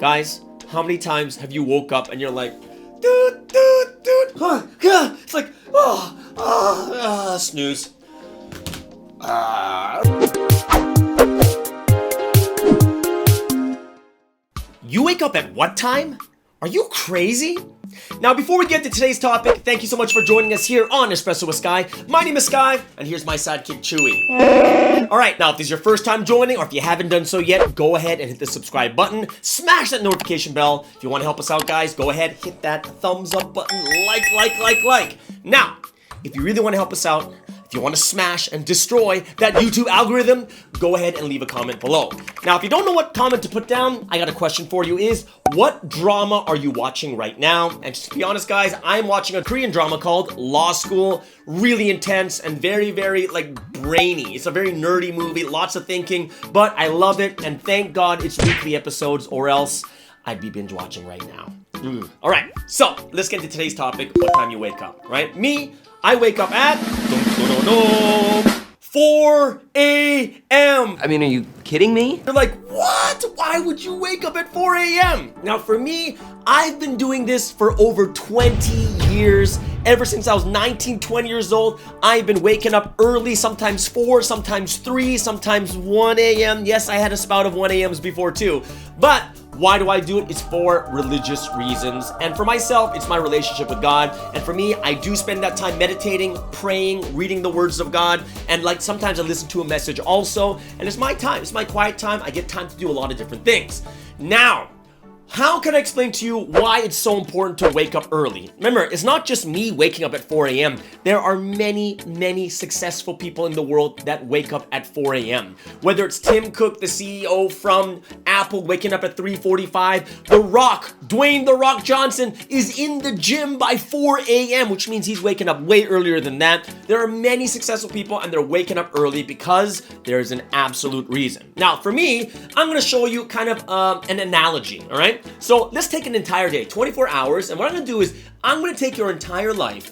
Guys, how many times have you woke up and you're like, it's like, snooze. You wake up at what time? Are you crazy? Now, before we get to today's topic, thank you so much for joining us here on Espresso with Sky. My name is Sky, and here's my sidekick, Chewy. Alright, now if this is your first time joining, or if you haven't done so yet, go ahead and hit the subscribe button. Smash that notification bell. If you want to help us out, guys, go ahead, hit that thumbs up button. Like. Now, if you really want to help us out, if you want to smash and destroy that YouTube algorithm, go ahead and leave a comment below. Now, if you don't know what comment to put down, I got a question for you is, what drama are you watching right now? And just to be honest, guys, I'm watching a Korean drama called Law School. Really intense and very, very, brainy. It's a very nerdy movie, lots of thinking, but I love it, and thank God it's weekly episodes, or else I'd be binge watching right now. All right, so let's get into today's topic, what time you wake up, right? Me, I wake up at 4 a.m. I mean, are you kidding me? You're like, what? Why would you wake up at 4 a.m.? Now, for me, I've been doing this for over 20 years. Ever since I was 19, 20 years old, I've been waking up early, sometimes 4, sometimes 3, sometimes 1 a.m. Yes, I had a spout of 1 a.m.s before too. But why do I do it? It's for religious reasons. And for myself, it's my relationship with God. And for me, I do spend that time meditating, praying, reading the words of God. And sometimes I listen to a message also. And it's my time. It's my quiet time. I get time to do a lot of different things. Now, how can I explain to you why it's so important to wake up early? Remember, it's not just me waking up at 4 a.m. There are many, many successful people in the world that wake up at 4 a.m. Whether it's Tim Cook, the CEO from Apple, waking up at 3:45. The Rock, Dwayne "The Rock" Johnson, is in the gym by 4 a.m., which means he's waking up way earlier than that. There are many successful people, and they're waking up early because there's an absolute reason. Now, for me, I'm going to show you kind of an analogy, all right? So let's take an entire day, 24 hours, and what I'm going to do is I'm going to take your entire life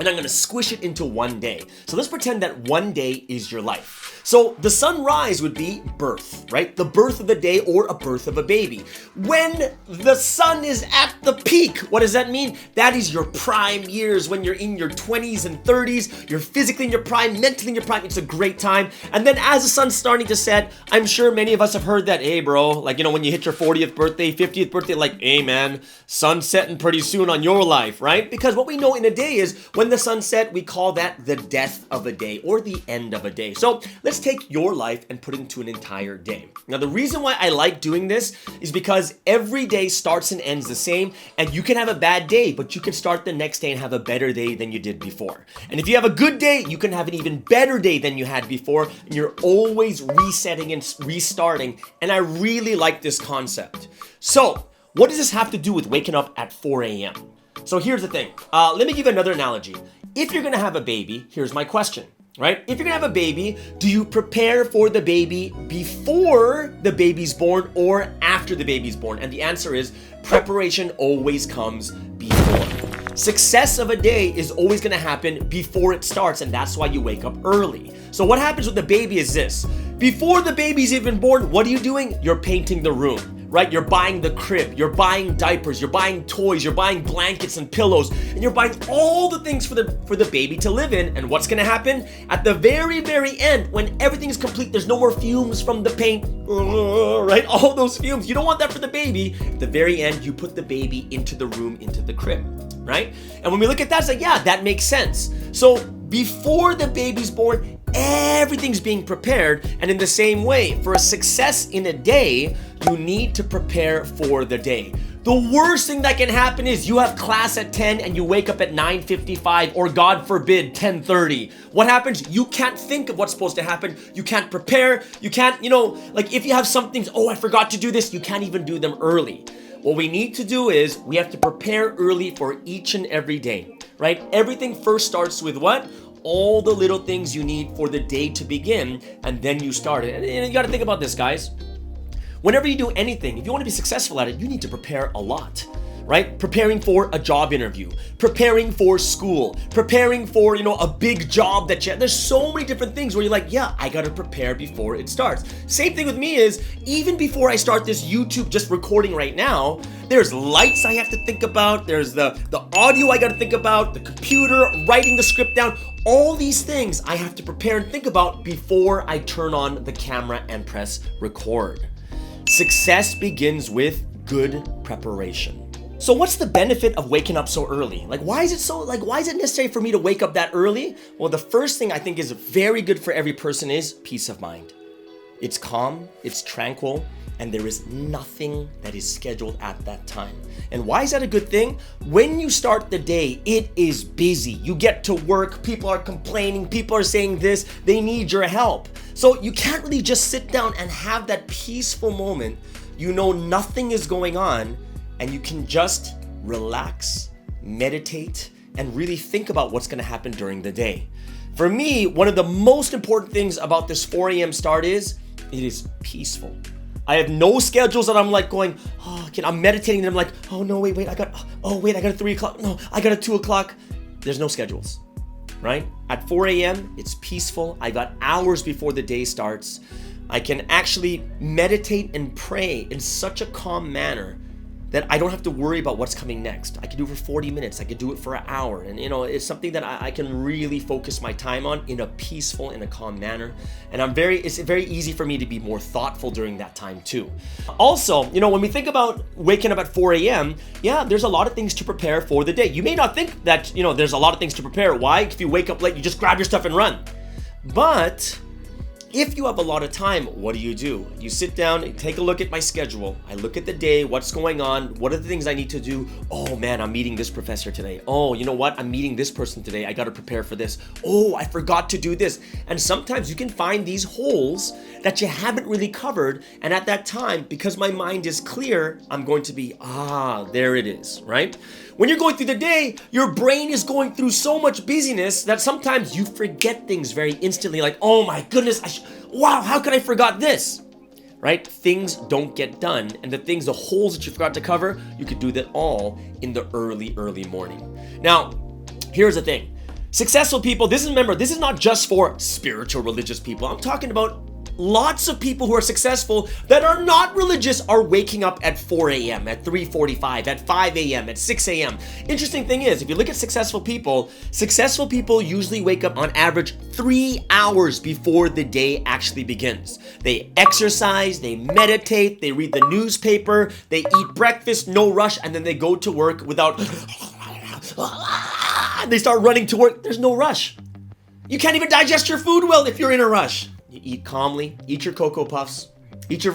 and I'm going to squish it into one day. So let's pretend that one day is your life. So the sunrise would be birth, right? The birth of the day or a birth of a baby. When the sun is at the peak, what does that mean? That is your prime years, when you're in your 20s and 30s, you're physically in your prime, mentally in your prime. It's a great time. And then as the sun's starting to set, I'm sure many of us have heard that, hey bro, when you hit your 40th birthday, 50th birthday, hey man, sun's setting pretty soon on your life, right? Because what we know in a day is when the sun set, we call that the death of a day or the end of a day. So let's take your life and put it into an entire day. Now, the reason why I like doing this is because every day starts and ends the same, and you can have a bad day, but you can start the next day and have a better day than you did before. And if you have a good day, you can have an even better day than you had before, and you're always resetting and restarting, and I really like this concept. So, what does this have to do with waking up at 4 a.m.? So here's the thing. Let me give you another analogy. If you're gonna have a baby, here's my question. Right? If you're gonna have a baby, do you prepare for the baby before the baby's born or after the baby's born? And the answer is preparation always comes before. Success of a day is always gonna happen before it starts, and that's why you wake up early. So what happens with the baby is this. Before the baby's even born, what are you doing? You're painting the room. Right? You're buying the crib, you're buying diapers, you're buying toys, you're buying blankets and pillows, and you're buying all the things for the baby to live in. And what's gonna happen? At the very, very end, when everything's complete, there's no more fumes from the paint, right? All those fumes, you don't want that for the baby. At the very end, you put the baby into the room, into the crib, right? And when we look at that, it's like, yeah, that makes sense. So before the baby's born, everything's being prepared, and in the same way, for a success in a day, you need to prepare for the day. The worst thing that can happen is you have class at 10 and you wake up at 9:55 or God forbid 10:30. What happens? You can't think of what's supposed to happen. You can't prepare. You can't, if you have some things, I forgot to do this, you can't even do them early. What we need to do is we have to prepare early for each and every day, right? Everything first starts with what? All the little things you need for the day to begin, and then you start it. And you got to think about this, guys. Whenever you do anything, if you want to be successful at it, you need to prepare a lot. right? Preparing for a job interview, preparing for school, preparing for, a big job there's so many different things where you're like, yeah, I gotta prepare before it starts. Same thing with me is, even before I start this YouTube just recording right now, there's lights I have to think about, there's the audio I gotta think about, the computer, writing the script down, all these things I have to prepare and think about before I turn on the camera and press record. Success begins with good preparation. So what's the benefit of waking up so early? Why is it necessary for me to wake up that early? Well, the first thing I think is very good for every person is peace of mind. It's calm, it's tranquil, and there is nothing that is scheduled at that time. And why is that a good thing? When you start the day, it is busy. You get to work, people are complaining, people are saying this, they need your help. So you can't really just sit down and have that peaceful moment. Nothing is going on, and you can just relax, meditate, and really think about what's gonna happen during the day. For me, one of the most important things about this 4 a.m. start is, it is peaceful. I have no schedules that I'm going, I'm meditating and I'm like, oh no, wait, I got a 3 o'clock, no, I got a 2 o'clock. There's no schedules, right? At 4 a.m., it's peaceful. I got hours before the day starts. I can actually meditate and pray in such a calm manner that I don't have to worry about what's coming next. I can do it for 40 minutes. I could do it for an hour. And it's something that I can really focus my time on in a peaceful, in a calm manner. And it's very easy for me to be more thoughtful during that time too. Also, when we think about waking up at 4 a.m., yeah, there's a lot of things to prepare for the day. You may not think that, there's a lot of things to prepare. Why? If you wake up late, you just grab your stuff and run. But if you have a lot of time, what do? You sit down and take a look at my schedule. I look at the day, what's going on, what are the things I need to do? Oh man, I'm meeting this professor today. Oh, you know what? I'm meeting this person today. I got to prepare for this. Oh, I forgot to do this. And sometimes you can find these holes that you haven't really covered. And at that time, because my mind is clear, I'm going to be, there it is, right? When you're going through the day, your brain is going through so much busyness that sometimes you forget things very instantly, like, oh my goodness, wow, how could I forgot this? Right? Things don't get done, and the holes that you forgot to cover, you could do that all in the early morning. Now, here's the thing. Successful people, this is not just for spiritual religious people. I'm talking about lots of people who are successful that are not religious are waking up at 4 a.m., at 3:45, at 5 a.m., at 6 a.m. Interesting thing is, if you look at successful people usually wake up on average 3 hours before the day actually begins. They exercise, they meditate, they read the newspaper, they eat breakfast, no rush, and then they go to work without, they start running to work. There's no rush. You can't even digest your food well if you're in a rush. You eat calmly, eat your Cocoa Puffs, eat your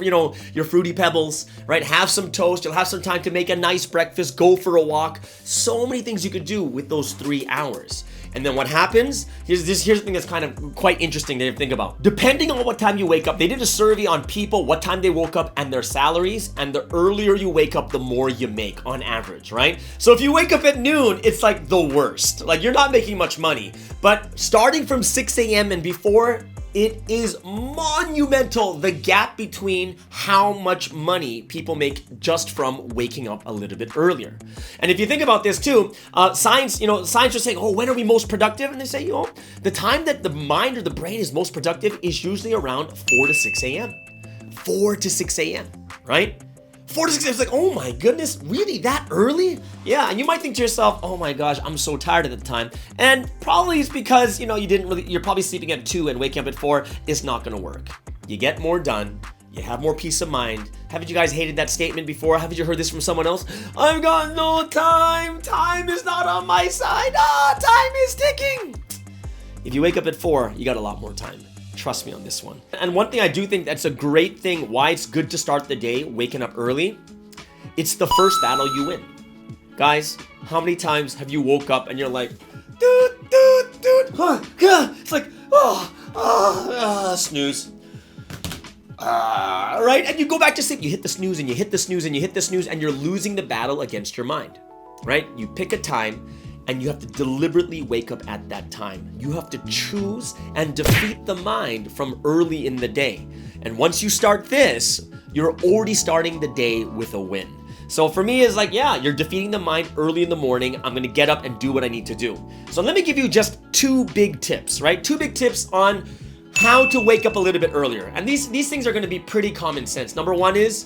Fruity Pebbles, right? Have some toast, you'll have some time to make a nice breakfast, go for a walk. So many things you could do with those 3 hours. And then what happens, here's the thing that's kind of quite interesting to think about. Depending on what time you wake up, they did a survey on people, what time they woke up and their salaries, and the earlier you wake up, the more you make on average, right? So if you wake up at noon, it's like the worst. Like you're not making much money. But starting from 6 a.m. and before, it is monumental, the gap between how much money people make just from waking up a little bit earlier. And if you think about this too, science are saying, oh, when are we most productive? And they say, the time that the mind or the brain is most productive is usually around 4 to 6 a.m. 4 to 6 a.m., right? 4 to 6 a.m. It's like, oh my goodness, really that early? Yeah, and you might think to yourself, oh my gosh, I'm so tired at the time. And probably it's because, you're probably sleeping at 2 and waking up at 4. It's not gonna work. You get more done. You have more peace of mind. Haven't you guys hated that statement before? Haven't you heard this from someone else? I've got no time. Time is not on my side. Time is ticking. If you wake up at 4, you got a lot more time. Trust me on this one. And one thing I do think that's a great thing, why it's good to start the day waking up early, it's the first battle you win. Guys, how many times have you woke up and you're like, it's like, snooze. Right? And you go back to sleep. You hit the snooze and you hit the snooze and you hit the snooze and you're losing the battle against your mind, right? You pick a time and you have to deliberately wake up at that time. You have to choose and defeat the mind from early in the day. And once you start this, you're already starting the day with a win. So for me, it's like, yeah, you're defeating the mind early in the morning. I'm gonna get up and do what I need to do. So let me give you just 2 big tips, right? 2 big tips on how to wake up a little bit earlier. And these things are gonna be pretty common sense. Number 1 is,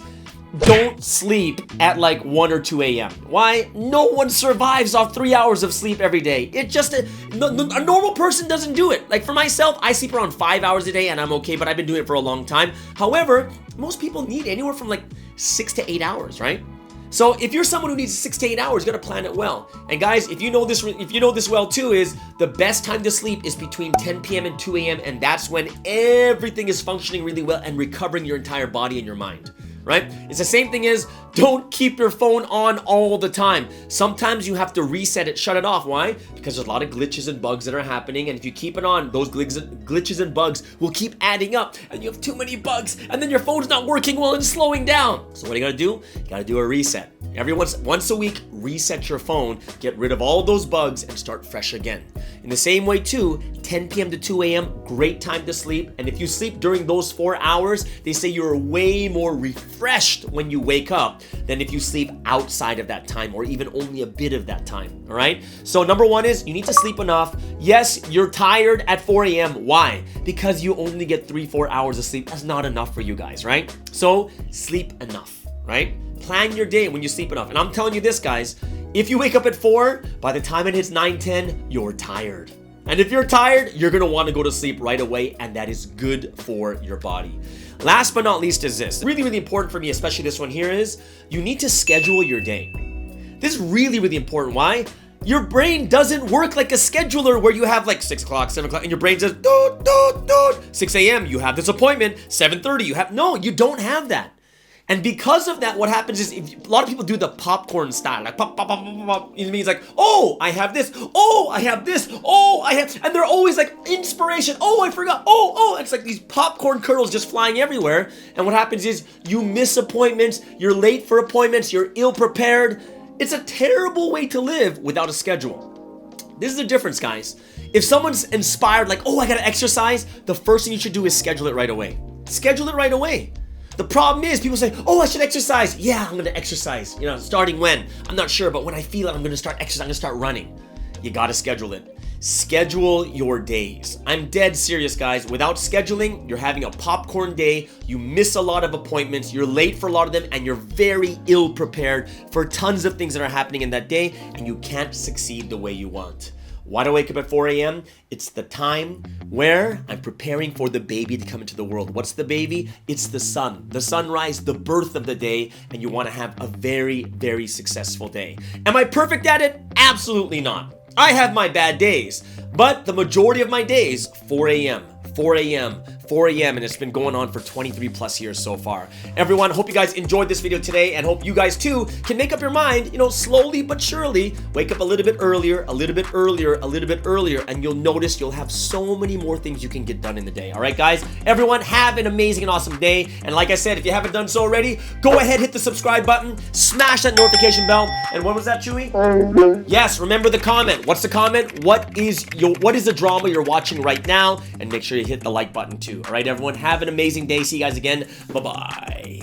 don't sleep at like 1 or 2 a.m. Why? No one survives off 3 hours of sleep every day. It just, a normal person doesn't do it. Like for myself, I sleep around 5 hours a day and I'm okay, but I've been doing it for a long time. However, most people need anywhere from like 6 to 8 hours, right? So if you're someone who needs 6 to 8 hours, you gotta plan it well. And guys, if you know this well too, is the best time to sleep is between 10 p.m. and 2 a.m. and that's when everything is functioning really well and recovering your entire body and your mind. Right? It's the same thing as don't keep your phone on all the time. Sometimes you have to reset it, shut it off. Why? Because there's a lot of glitches and bugs that are happening, and if you keep it on, those glitches and bugs will keep adding up, and you have too many bugs, and then your phone's not working well and slowing down. So what do you gotta do? You gotta do a reset. Once a week, reset your phone, get rid of all those bugs, and start fresh again. In the same way too, 10 p.m. to 2 a.m., great time to sleep. And if you sleep during those 4 hours, they say you're way more refreshed when you wake up than if you sleep outside of that time or even only a bit of that time, all right? So number 1 is you need to sleep enough. Yes, you're tired at 4 a.m. Why? Because you only get 3-4 hours of sleep. That's not enough for you guys, right? So sleep enough, right? Plan your day when you sleep enough. And I'm telling you this, guys, if you wake up at 4, by the time it hits 9-10, you're tired. And if you're tired, you're gonna wanna go to sleep right away, and that is good for your body. Last but not least is this. Really, really important for me, especially this one here, is you need to schedule your day. This is really, really important. Why? Your brain doesn't work like a scheduler where you have like 6 o'clock, 7 o'clock, and your brain says, doot, doot, doot. 6 a.m., you have this appointment. 7:30, no, you don't have that. And because of that, what happens is a lot of people do the popcorn style, like pop, pop, pop, pop, pop. It means like, oh, I have this. Oh, I have this. Oh, I have, and they're always like inspiration. Oh, I forgot. Oh, it's like these popcorn kernels just flying everywhere. And what happens is you miss appointments. You're late for appointments. You're ill prepared. It's a terrible way to live without a schedule. This is the difference, guys. If someone's inspired, like, oh, I gotta exercise, the first thing you should do is schedule it right away. Schedule it right away. The problem is people say, oh, I should exercise. Yeah, I'm gonna exercise. You know, starting when? I'm not sure, but when I feel it, I'm gonna start exercising, I'm gonna start running. You gotta schedule it. Schedule your days. I'm dead serious, guys. Without scheduling, you're having a popcorn day. You miss a lot of appointments. You're late for a lot of them, and you're very ill prepared for tons of things that are happening in that day, and you can't succeed the way you want. Why do I wake up at 4 a.m.? It's the time where I'm preparing for the baby to come into the world. What's the baby? It's the sun, the sunrise, the birth of the day, and you want to have a very, very successful day. Am I perfect at it? Absolutely not. I have my bad days, but the majority of my days, 4 a.m., 4 a.m., 4 a.m., and it's been going on for 23 plus years so far. Everyone, hope you guys enjoyed this video today, and hope you guys too can make up your mind, slowly but surely, wake up a little bit earlier, a little bit earlier, a little bit earlier, and you'll notice you'll have so many more things you can get done in the day. All right, guys? Everyone, have an amazing and awesome day, and like I said, if you haven't done so already, go ahead, hit the subscribe button, smash that notification bell, and what was that, Chewy? Yes, remember the comment. What's the comment? What is the drama you're watching right now? And make sure you hit the like button too. All right, everyone, have an amazing day. See you guys again. Bye-bye.